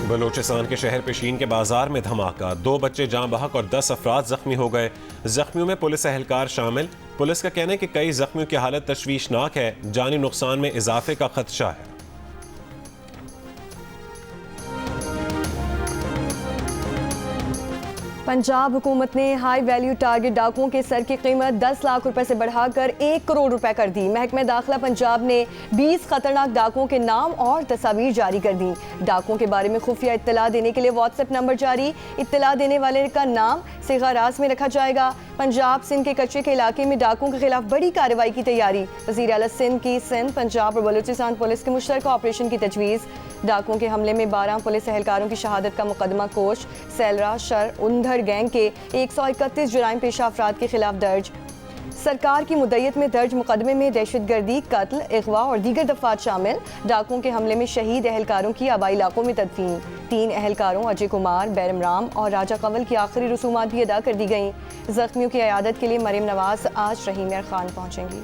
बलूचिस्तान के शहर पेशीन के बाजार में धमाका, 2 बच्चे जाँ बहक और 10 अफराद जख्मी हो गए। जख्मियों में पुलिस एहलकार शामिल। पुलिस का कहना है कि कई जख्मियों की हालत तशवीशनाक है, जानी नुकसान में इजाफे का खदशा है। पंजाब हुकूमत ने हाई वैल्यू टारगेट डाकुओं के सर की कीमत 10 लाख रुपए से बढ़ाकर 1 करोड़ रुपए कर दी। महकमा दाखिला पंजाब ने 20 खतरनाक डाकुओं के नाम और तस्वीर जारी कर दी। डाकुओं के बारे में खुफिया इत्तला देने के लिए व्हाट्सएप नंबर जारी। इत्तला देने वाले का नाम सिगा राज में रखा जाएगा। पंजाब सिंध के कच्चे के इलाके में डाकुओं के खिलाफ बड़ी कार्रवाई की तैयारी। वज़ीर आला सिंध की सिंध, पंजाब और बलूचिस्तान पुलिस के मुश्तरका ऑपरेशन की तजवीज़। डाकुओं के हमले में 12 पुलिस एहलकारों की शहादत का मुकदमा कोश सैलरा शर उंधर गैंग के 131 जुराइम पेशा अफराद के खिलाफ दर्ज। सरकार की मुद्दत में दर्ज मुकदमे में दहशतगर्दी, कत्ल, अगवा और दीगर दफात शामिल। डाकुओं के हमले में शहीद एहलकारों की आबाई इलाकों में तदफीन। 3 एहलकारों अजय कुमार, बैरम राम और राजा कवल की आखिरी रसूमात भी अदा कर दी गईं। जख्मियों की अयादत के लिए मरीम नवाज आज रहीम यार खान पहुँचेंगी।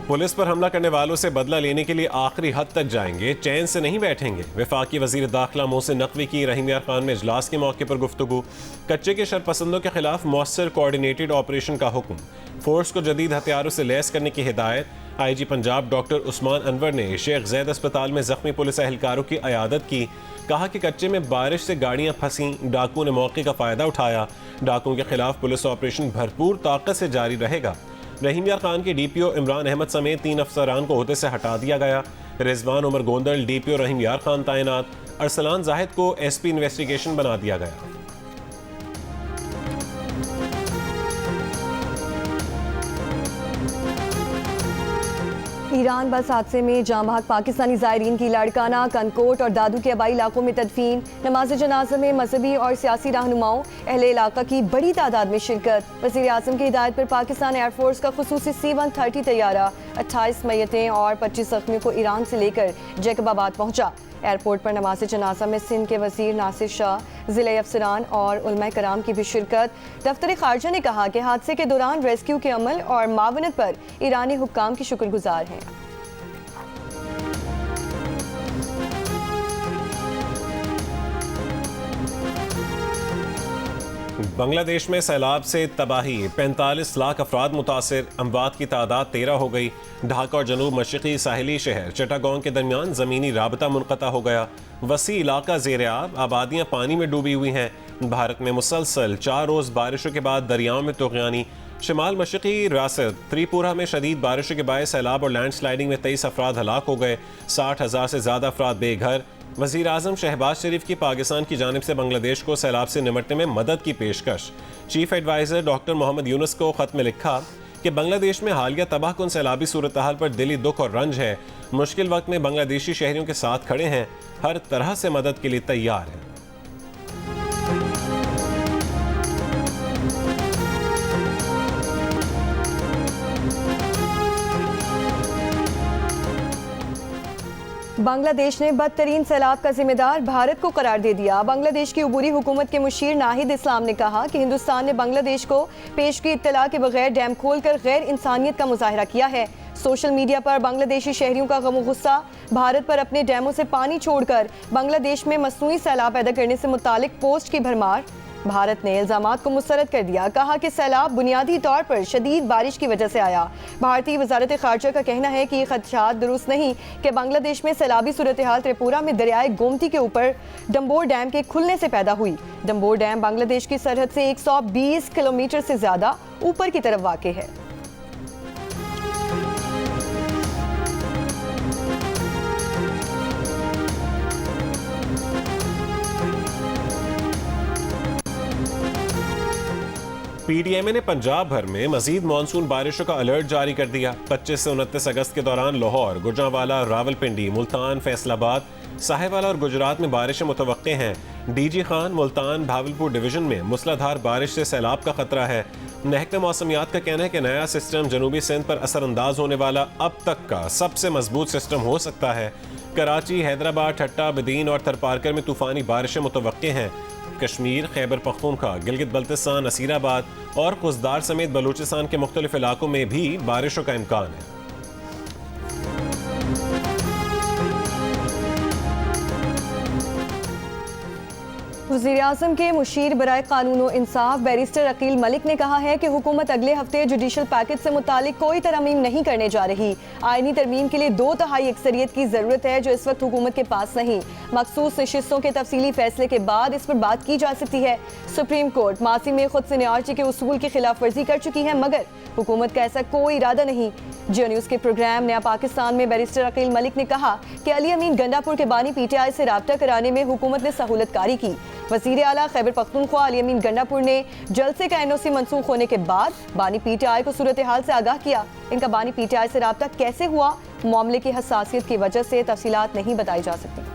पुलिस पर हमला करने वालों से बदला लेने के लिए आखिरी हद तक जाएंगे, चैन से नहीं बैठेंगे। वफाकी वजीर दाखिला मोहसिन नकवी की रहीम यार खान में इजलास के मौके पर गुफ्तगू। कच्चे के शरपसंदों के खिलाफ मौसर कोऑर्डिनेटेड ऑपरेशन का हुक्म। फोर्स को जदीद हथियारों से लैस करने की हिदायत। IG पंजाब डॉक्टर उस्मान अनवर ने शेख जैद अस्पताल में जख्मी पुलिस एहलकारों की अयादत की। कहा कि कच्चे में बारिश से गाड़ियां फंसी, डाकुओं ने मौके का फ़ायदा उठाया। डाकुओं के खिलाफ पुलिस ऑपरेशन भरपूर ताकत से जारी रहेगा। रहीम यार खान के DPO इमरान अहमद समेत 3 अफसरान को ओहदे से हटा दिया गया। रिजवान उमर गोंदल DPO रहीम यार खान तैनात। अरसलान जाहिद को SP इन्वेस्टिगेशन बना दिया गया। ईरान बस हादसे में जाँ बहक पाकिस्तानी ज़ायरीन की लाड़काना, कनकोट और दादू के आबाई इलाकों में तदफीन। नमाज जनाजा में मजहबी और सियासी रहनुमाओं अहले इलाका की बड़ी तादाद में शिरकत। वज़ीर आज़म की हिदायत पर पाकिस्तान एयरफोर्स का खुसूसी C-130 तैयारा 28 मैयतें और 25 जख्मियों को ईरान से लेकर जैकबाबाद पहुँचा। एयरपोर्ट पर नमाज जनाजा में सिंध के वज़ीर नासिर शाह, ज़िले अफसरान और उलमा कराम की भी शिरकत। दफ्तर ख़ारजा ने कहा कि हादसे के दौरान रेस्क्यू के अमल और मावनत पर ईरानी हुक्काम की शुक्रगुजार हैं। बांग्लादेश में सैलाब से तबाही, 45 लाख अफराद मुतासिर, अमवात की तादाद 13 हो गई। ढाका और जनूब मशरक़ी साहिली शहर चिटागोंग के दरमियान ज़मीनी राबता मुनक़ता हो गया। वसी इलाका ज़ेर-ए-आब, आबादियाँ पानी में डूबी हुई हैं। भारत में मुसलसल 4 रोज़ बारिशों के बाद दरियाओं में तुग़यानी। शिमाल मशरक़ी रियासत त्रिपुरा में शदीद बारिशों के बायस सैलाब और लैंड स्लाइडिंग में 23 अफराद हलाक हो गए। 60,000 से ज़्यादा अफराद बेघर। वज़ीर आज़म शहबाज शरीफ की पाकिस्तान की जानिब से बांग्लादेश को सैलाब से निपटने में मदद की पेशकश। Chief adviser doctor Muhammad Yunus को ख़त में लिखा कि बांग्लादेश में हालिया तबाहकुन सैलाबी सूरत हाल पर दिली दुख और रंज है। मुश्किल वक्त में बांग्लादेशी शहरियों के साथ खड़े हैं, हर तरह से मदद के लिए तैयार हैं। बांग्लादेश ने बदतरीन सैलाब का जिम्मेदार भारत को करार दे दिया। बांग्लादेश की उबूरी हुकूमत के मुशीर नाहिद इस्लाम ने कहा कि हिंदुस्तान ने बांग्लादेश को पेश की इत्तला के बगैर डैम खोलकर गैर इंसानियत का मुजाहिरा किया है। सोशल मीडिया पर बांग्लादेशी शहरियों का गम गुस्सा, भारत पर अपने डैमों से पानी छोड़कर बांग्लादेश में मसनूई सैलाब पैदा करने से मुतालिक पोस्ट की भरमार। भारत ने इल्जामात को मुस्तरद कर दिया। कहा कि सैलाब बुनियादी तौर पर शदीद बारिश की वजह से आया। भारतीय वजारत खारजा का कहना है कि ये खदशात दुरुस्त नहीं कि बांग्लादेश में सैलाबी सूरत हाल त्रिपुरा में दरियाए गोमती के ऊपर डम्बोर डैम के खुलने से पैदा हुई। डम्बोर डैम बांग्लादेश की सरहद से 120 किलोमीटर से ज्यादा ऊपर की तरफ वाक़ है। PDMA ने पंजाब भर में मजीद मानसून बारिशों का अलर्ट जारी कर दिया। 25 से 29 अगस्त के दौरान लाहौर, गुजरांवाला, रावलपिंडी, मुल्तान, फैसलाबाद, साहिवाला और गुजरात में बारिशें मुतवक्के हैं। DG खान, मुल्तान, भावलपुर डिवीजन में मूसलाधार बारिश से सैलाब का खतरा है। महकमा मौसमियात का कहना है कि नया सिस्टम जनूबी सिंध पर असरअंदाज होने वाला अब तक का सबसे मजबूत सिस्टम हो सकता है। कराची, हैदराबाद, ठट्टा, बदीन और थरपारकर में तूफानी बारिशें मुतवक्के हैं। कश्मीर, खैबर पख्तूनख्वा, गिलगित बल्तिस्तान, नसीराबाद और कुसदार समेत बलूचिस्तान के मुख्तलिफ इलाकों में भी बारिशों का इम्कान है। वज़ीर-ए-आज़म के मुशीर बराए कानून व इंसाफ बैरिस्टर अकील मलिक ने कहा है कि हुकूमत अगले हफ्ते जुडिशल पैकेज से मुतालिक कोई तरमीम नहीं करने जा रही। आईनी तरमीम के लिए 2/3 अक्सरियत की ज़रूरत है, जो इस वक्त हुकूमत के पास नहीं। मखसूस नशिस्तों के तफसीली फैसले के बाद इस पर बात की जा सकती है। सुप्रीम कोर्ट माजी में खुद सीनियरिटी के उसूल की खिलाफ वर्जी कर चुकी है, मगर हुकूमत का ऐसा कोई इरादा नहीं। जियो न्यूज़ के प्रोग्राम नया पाकिस्तान में बैरिस्टर अकील मलिक ने कहा कि अली अमीन गंडापुर के बानी PTI से राब्ता कराने में हुकूमत ने सहूलतकारी की। वज़ीर आला खैबर पख्तूनख्वा अली अमीन गंडापुर ने जलसे का NOC मनसूख होने के बाद बानी PTI को सूरत हाल से आगाह किया। इनका बानी PTI से राब्ता कैसे हुआ, मामले की हसासियत की वजह से तफसीलात नहीं बताई जा सकती।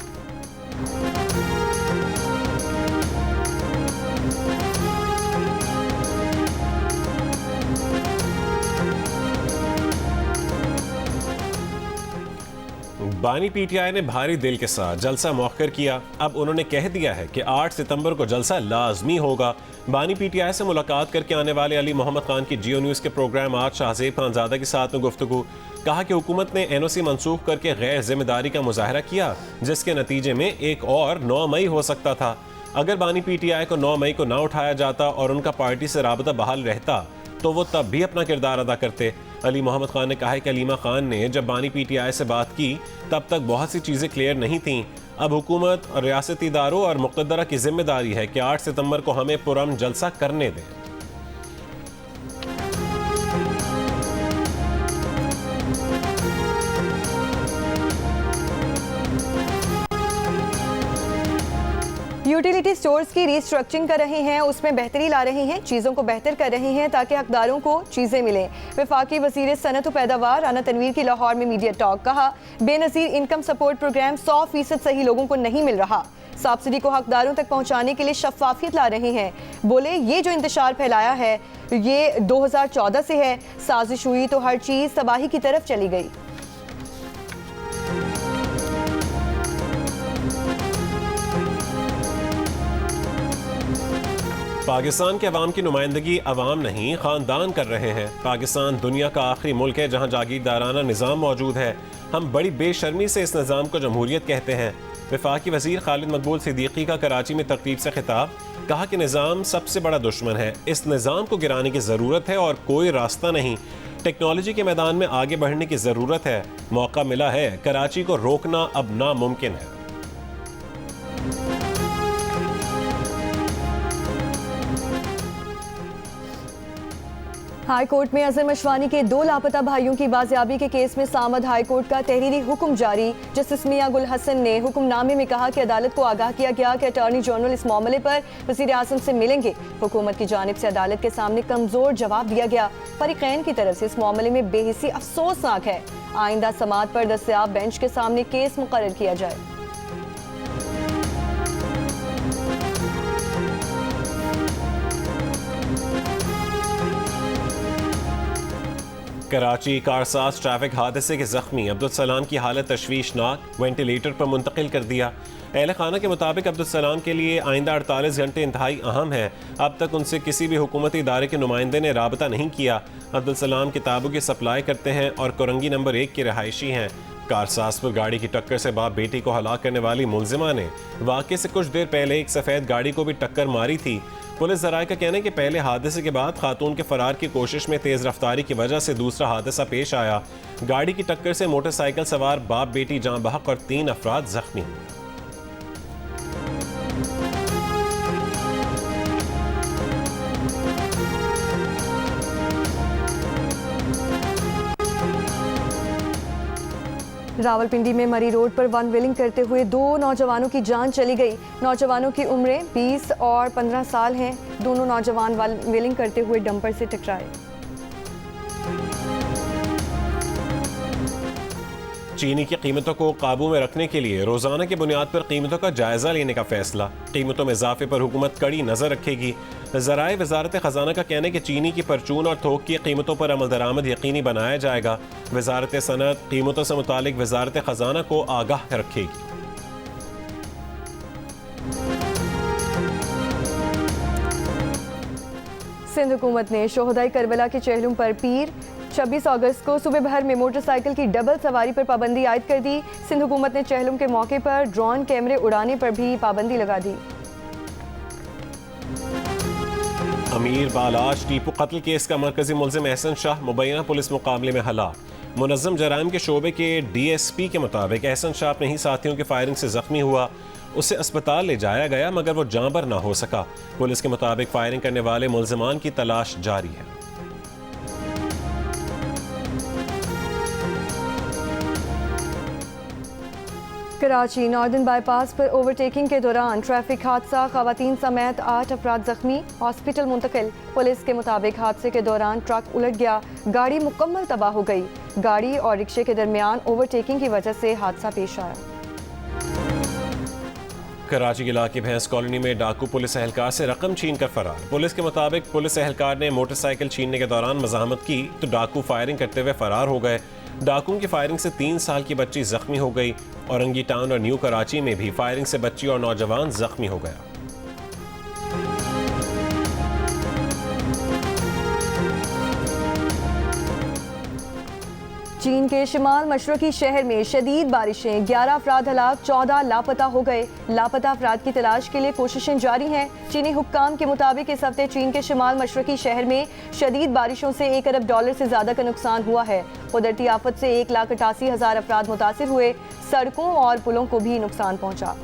बानी PTI ने भारी दिल के साथ जलसा मौखर किया। अब उन्होंने कह दिया है कि 8 सितंबर को जलसा लाजमी होगा। बानी PTI से मुलाकात करके आने वाले अली मोहम्मद खान की जियो न्यूज़ के प्रोग्राम आज शाहजेब खानजादा के साथ में गुफ्तगू। कहा कि हुकूमत ने NOC मनसूख करके गैर जिम्मेदारी का मुजाहरा किया, जिसके नतीजे में एक और 9 मई हो सकता था। अगर बानी PTI को 9 मई को ना उठाया जाता और उनका पार्टी से राबता बहाल रहता तो वो तब भी अपना किरदार अदा करते। अली मोहम्मद खान ने कहा है कि अलीमा खान ने जब बानी PTI से बात की तब तक बहुत सी चीज़ें क्लियर नहीं थीं। अब हुकूमत और रियासती इदारों और मुक़द्दरा की जिम्मेदारी है कि 8 सितंबर को हमें पुरअमन जलसा करने दें। यूटिलिटी स्टोर्स की रीस्ट्रक्चरिंग कर रहे हैं, उसमें बेहतरी ला रहे हैं, चीज़ों को बेहतर कर रहे हैं ताकि हकदारों को चीज़ें मिलें। वफाकी वज़ीर सनत व पैदावार राना तनवीर की लाहौर में मीडिया टॉक। कहा बेनज़ीर इनकम सपोर्ट प्रोग्राम 100% सही लोगों को नहीं मिल रहा। सब्सिडी को हकदारों तक पहुँचाने के लिए शफाफियत ला रहे हैं। बोले ये जो इंतशार फैलाया है ये 2014 से है, साजिश हुई तो हर चीज़ तबाही की तरफ चली गई। पाकिस्तान के अवाम की नुमाइंदगी अवाम नहीं ख़ानदान कर रहे हैं। पाकिस्तान दुनिया का आखिरी मुल्क है जहाँ जागीरदाराना निज़ाम मौजूद है। हम बड़ी बेशर्मी से इस निज़ाम को जमहूरियत कहते हैं। वफाकी वज़ीर खालिद मकबूल सिद्दीकी का कराची में तकरीब से खिताब। कहा कि निज़ाम सबसे बड़ा दुश्मन है, इस निज़ाम को गिराने की ज़रूरत है और कोई रास्ता नहीं। टेक्नोलॉजी के मैदान में आगे बढ़ने की ज़रूरत है। मौका मिला है, कराची को रोकना अब नामुमकिन है। हाई कोर्ट में अजहर मशवानी के 2 लापता भाइयों की बाजियाबी के केस में सामद हाई कोर्ट का तहरीरी हुक्म जारी। जस्टिस मियां गुल हसन ने हुक्मनामे में कहा कि अदालत को आगाह किया गया कि अटॉर्नी जनरल इस मामले पर वज़ीर आज़म से मिलेंगे। हुकूमत की जानिब से अदालत के सामने कमजोर जवाब दिया गया। फरीकैन की तरफ से इस मामले में बेहिसी अफसोसनाक है। आइंदा समाअत पर दस्तयाब बेंच के सामने केस मुकर्रर किया जाए। कराची कारसाज ट्रैफिक हादसे के जख्मी अब्दुल सलाम की हालत तशवीशनाक, वेंटिलेटर पर मुंतकिल कर दिया। अहल खाना के मुताबिक अब्दुल सलाम के लिए आइंदा 48 घंटे इंतहाई अहम है। अब तक उनसे किसी भी हुकूमती इदारे के नुमाइंदे ने राबता नहीं किया। अब्दुल सलाम किताबों की सप्लाई करते हैं और कोरंगी नंबर 1 के रहायशी हैं। कारसाज पर गाड़ी की टक्कर से बाप बेटी को हलाक करने वाली मुलजिमा ने वाक़े से कुछ देर पहले एक सफ़ेद गाड़ी को भी टक्कर मारी थी। पुलिस ज़राए का कहना है कि पहले हादसे के बाद खातून के फरार की कोशिश में तेज़ रफ्तारी की वजह से दूसरा हादसा पेश आया। गाड़ी की टक्कर से मोटरसाइकिल सवार बाप बेटी जाँ बहक और 3 अफराद जख्मी। रावलपिंडी में मरी रोड पर वन व्हीलिंग करते हुए 2 नौजवानों की जान चली गई। नौजवानों की उम्रें 20 और 15 साल हैं। दोनों नौजवान वन व्हीलिंग करते हुए डंपर से टकराए। चीनी की कीमतों को काबू में रखने के लिए रोजाना की बुनियाद पर कीमतों का जायजा लेने का फैसला। कीमतों में इजाफे पर हुकूमत कड़ी नजर रखेगी। ज़राए वजारत खजाना का कहना है कि चीनी की परचून और थोक की कीमतों पर अमल दरामद यकीनी बनाया जाएगा। वजारत सनअत कीमतों से मुतालिक वजारत खजाना को आगाह रखेगी। सिंध हुकूमत ने शोहदाई करबला के चेहलुम पर पीर 26 अगस्त को सुबह भर में मोटरसाइकिल की डबल सवारी पर पाबंदी आयद कर दी। सिंध हुकूमत ने चेहलुम के मौके पर ड्रोन कैमरे उड़ाने पर भी पाबंदी लगा दी। अमीर बालाश टीपू कत्ल केस का मरकजी मुलजिम एहसन शाह मुबैना पुलिस मुकाबले में हलाक। मुनज़्ज़म जराइम के शोबे के DSP के मुताबिक एहसन शाह अपने ही साथियों की फायरिंग से जख्मी हुआ। उसे अस्पताल ले जाया गया मगर वो जांबर ना हो सका। पुलिस के मुताबिक फायरिंग करने वाले मुलजिमान की तलाश जारी है। कराची नॉर्दर्न बाईपास पर ओवरटेकिंग के दौरान ट्रैफिक हादसा, खवातीन समेत 8 अफराद जख्मी, हॉस्पिटल मुंतकिल। पुलिस के मुताबिक हादसे के दौरान ट्रक उलट गया, गाड़ी मुकम्मल तबाह हो गई। गाड़ी और रिक्शे के दरमियान ओवरटेकिंग की वजह से हादसा पेश आया। कराची के इलाके भैंस कॉलोनी में डाकू पुलिस एहलकार से रकम छीन कर फरार। पुलिस के मुताबिक पुलिस एहलकार ने मोटरसाइकिल छीनने के दौरान मजामत की तो डाकू फायरिंग करते हुए फरार हो गए। डाकुओं की फायरिंग से 3 साल की बच्ची जख्मी हो गई। औरंगी टाउन और न्यू कराची में भी फायरिंग से बच्ची और नौजवान जख्मी हो गया। चीन के शिमाल मशरकी शहर में शदीद बारिशें, 11 अफराद हलाक, 14 लापता हो गए। लापता अफराद की तलाश के लिए कोशिशें जारी हैं। चीनी हुक्काम के मुताबिक इस हफ्ते चीन के शिमाल मशरकी शहर में शदीद बारिशों से $1 अरब से ज्यादा का नुकसान हुआ है। कुदरती आफत से 1,88,000 अफराद मुतासिर हुए। सड़कों और पुलों को भी नुकसान पहुंचा।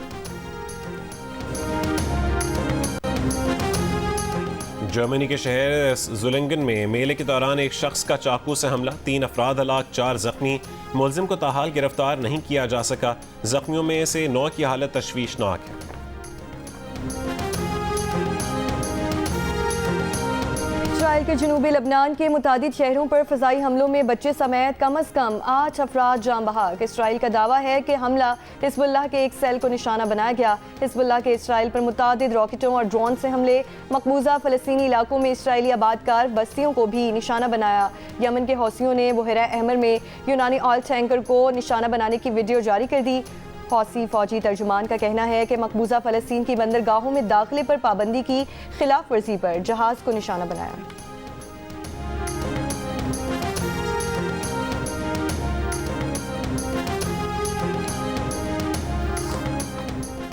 जर्मनी के शहर जुलेंगन में मेले के दौरान एक शख्स का चाकू से हमला, 3 अफराद हलाक, 4 जख्मी। मुलजिम को ताहाल गिरफ्तार नहीं किया जा सका। जख्मियों में से 9 की हालत तशवीशनाक है। इसराइल के जनूबी लबनान के मुतादिद शहरों पर फ़िज़ाई हमलों में बच्चे समेत कम अज़ कम 8 अफराद जान बहक। इसराइल का दावा है कि हमला हिज़्बुल्लाह के एक सेल को निशाना बनाया गया। हिज़्बुल्लाह के इसराइल पर मुतादिद रॉकेटों और ड्रोन से हमले, मकबूजा फ़लस्तीनी इलाकों में इसराइली आबादकार बस्तियों को भी निशाना बनाया। यमन के हौसियों ने बहरा अहमर में यूनानी ऑयल टैंकर को निशाना बनाने की वीडियो जारी कर दी। हौसी फौजी तर्जुमान का कहना है कि मकबूजा फ़लस्तीन की बंदरगाहों में दाखिले पर पाबंदी की खिलाफ वर्जी पर जहाज़ को निशाना बनाया।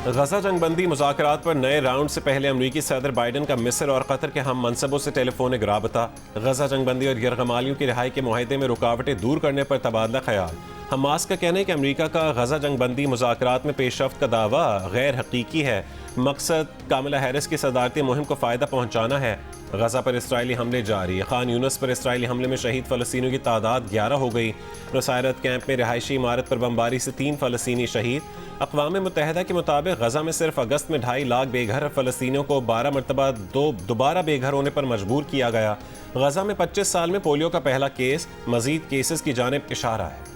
गजा जंगबंदी मुज़ाकरात पर नए राउंड से पहले अमरीकी सदर बाइडन का मिस्र और कतर के हम मनसबों से टेलीफोनिक राबता। गजा जंगबंदी और यरगमालियों की रिहाई के मुआहदे में रुकावटें दूर करने पर तबादला ख्याल। हमास का कहना है कि अमरीका का गजा जंगबंदी मुज़ाकरात में पेशरफ्त का दावा गैर हकीकी है। मकसद कामिला हैरिस की सदारती मुहिम को फ़ायदा पहुँचाना है। गजा पर इसराइली हमले जारी। खान यूनस पर इसराइली हमले में शहीद फ़लस्तीनियों की तादाद 11 हो गई। नुसायरत कैंप में रिहायशी इमारत पर बमबारी से 3 फ़लस्तीनी शहीद। अक़वाम मुत्तहिदा के मुताबिक गजा में सिर्फ अगस्त में 2.5 लाख बेघर फ़लस्तीनियों को 12 मरतबा दोबारा बेघर होने पर मजबूर किया गया। गजा में 25 साल में पोलियो का पहला केस, मजीद केसेस की जानिब इशारा है।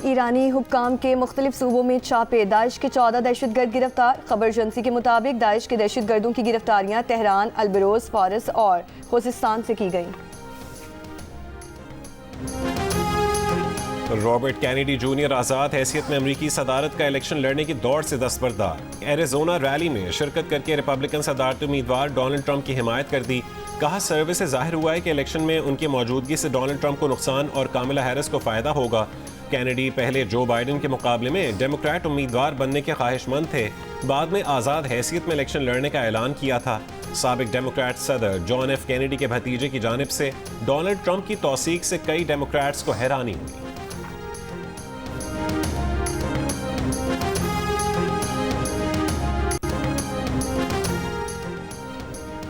ईरानी हुक्काम के मुख्तलिफ सूबों में छापे, दाइश के 14 दहशतगर्द गिरफ्तार। खबर एजेंसी के मुताबिक दाइश के दहशतगर्दों की गिरफ्तारियां तेहरान, अलबरोज, फारस और खुजिस्तान से की गई। रॉबर्ट कैनेडी जूनियर आज़ाद हैसियत में अमरीकी सदारत का इलेक्शन लड़ने की दौड़ से दस्तबरदार। एरिज़ोना रैली में शिरकत करके रिपब्लिकन सदारती उम्मीदवार डोनाल्ड ट्रंप की हिमायत कर दी। कहा, सर्वे से जाहिर हुआ है कि इलेक्शन में उनकी मौजूदगी से डोनाल्ड ट्रंप को नुकसान और कामिला हैरिस को फ़ायदा होगा। कैनेडी पहले जो बाइडन के मुकाबले में डेमोक्रेट उम्मीदवार बनने के ख्वाहिशमंद थे, बाद में आज़ाद हैसियत में इलेक्शन लड़ने का ऐलान किया था। साबिक डेमोक्रेट सदर जॉन एफ कैनेडी के भतीजे की जानिब से डोनाल्ड ट्रंप की तौसीक से कई डेमोक्रेट्स को हैरानी हुई।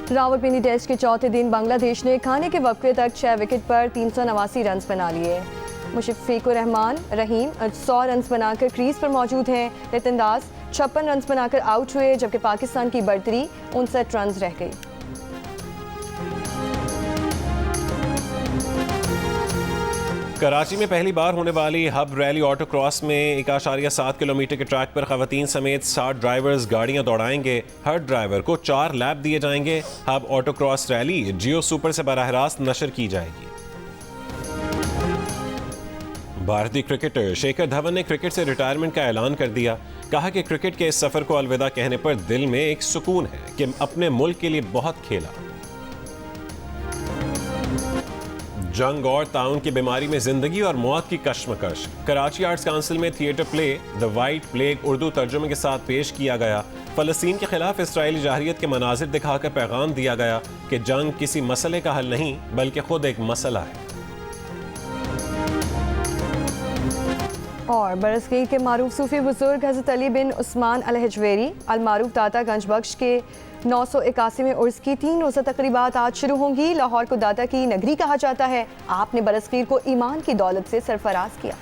रावलपिंडी टेस्ट के चौथे दिन बांग्लादेश ने खाने के वक्फे तक 6 विकेट पर 389 रन बना लिए। मुशफ़िकुर रहमान रहीम 100 रन बनाकर क्रीज पर मौजूद हैं। नितिन दास 56 रन बनाकर आउट हुए, जबकि पाकिस्तान की बढ़तरी 59 रन रह गई। कराची में पहली बार होने वाली हब रैली ऑटो क्रॉस में 1.7 किलोमीटर के ट्रैक पर खवातीन समेत 60 ड्राइवर्स गाड़ियां दौड़ाएंगे। हर ड्राइवर को 4 लैप दिए जाएंगे। हब ऑटो क्रॉस रैली जियो सुपर से बराह रास्त नशर की जाएगी। भारतीय क्रिकेटर शेखर धवन ने क्रिकेट से रिटायरमेंट का ऐलान कर दिया। कहा कि क्रिकेट के इस सफर को अलविदा कहने पर दिल में एक सुकून है कि अपने मुल्क के लिए बहुत खेला। जंग और ताउन की बीमारी में जिंदगी और मौत की कश्मकश। कराची आर्ट्स काउंसिल में theatre play the white plague Urdu तर्जुमे के साथ पेश किया गया। फलस्तीन के खिलाफ इसराइली जाहिरियत के मनाजिर दिखाकर पैगाम दिया गया कि जंग किसी मसले का हल नहीं बल्कि खुद एक मसला है। और बरसगीर के मारूफ सूफी बुजुर्ग हज़रत अली बिन उस्मान अल हजवेरी अल मारूफ दाता गंज बख्श के 981वें उर्स की 3 रोज़ा तकरीबात आज शुरू होंगी। लाहौर को दाता की नगरी कहा जाता है। आपने बरसगीर को ईमान की दौलत से सरफराज किया।